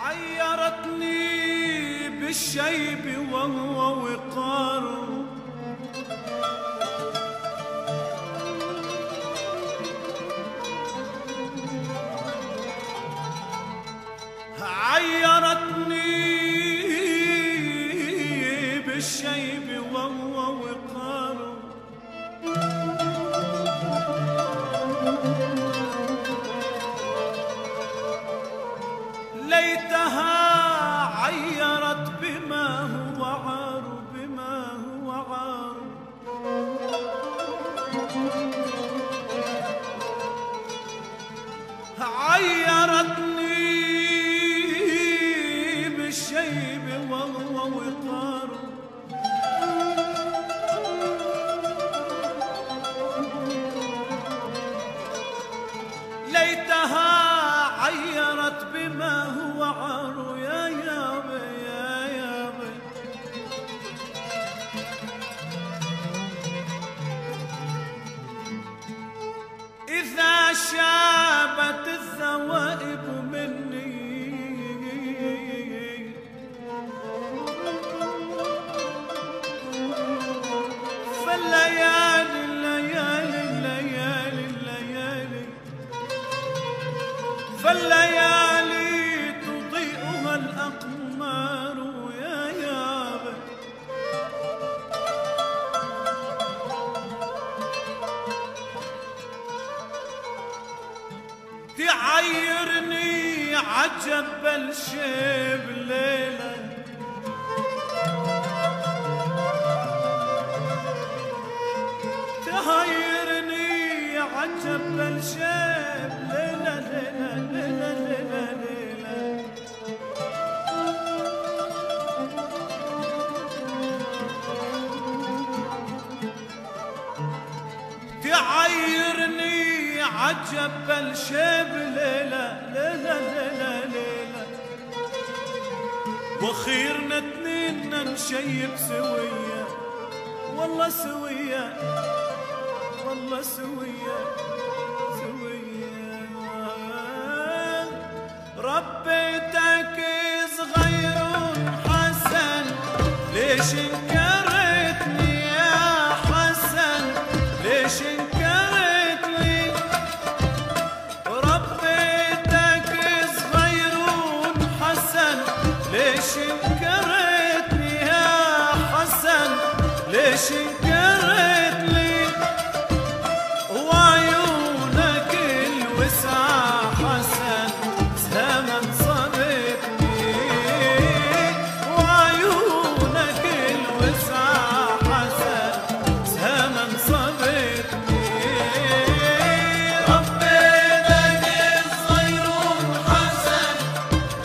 عيرتني بالشيب وهو وقار، عيرتني بالشيب وهو وقار، ليتها عيرت بما هو عار، بما هو عار، عيرتني بالشيب وهو وقار، ليتها عيرت بما هو عار، يا يابا يا يابا. إذا شابت الذوائب مني فالليالي الليالي الليالي الليالي فالليالي تضيئها الأقمار، يا يابا. تعيرني عجب الشيب ليلة، تعيرني عجب الشيب ليلة ليلة ليلة ليلة ليلة. تعيرني عجب الشيب ليلة ليلة ليلة ليلة. وخيرنا اتنين نشيب سوية، والله سوية والله سوية سوية. ربيتك صغير حسن، ليش انكرتني يا حسن، ليش انكرتني. ربيتك صغير حسن، ليش انكرتني يا حسن، ليش انكرتني. وعيونك الوسع حسن زمن صبتني، وعيونك الوسع حسن زمن صبتني. ربيتك صغير حسن،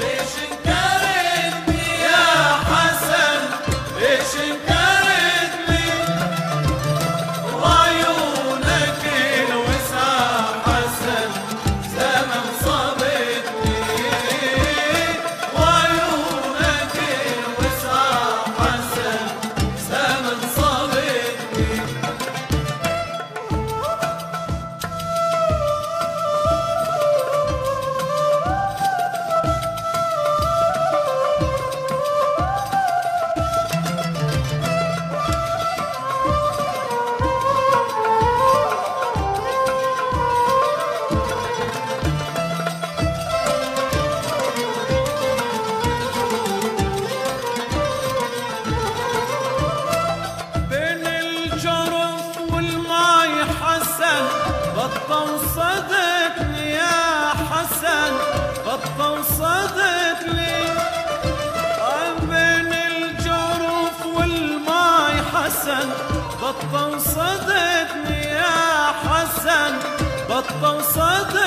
ليش انكرتني يا حسن، ليش انكرتني. وعيونك الوسع حسن زمن صبتني، وعيونك الوسع حسن زمن صبتني. بين الجرف والماي حسن بطة وصدتني يا حسن، بطة وصدتني. بين الجرف والماي حسن بطة وصدتني يا حسن، بطة وصدتني.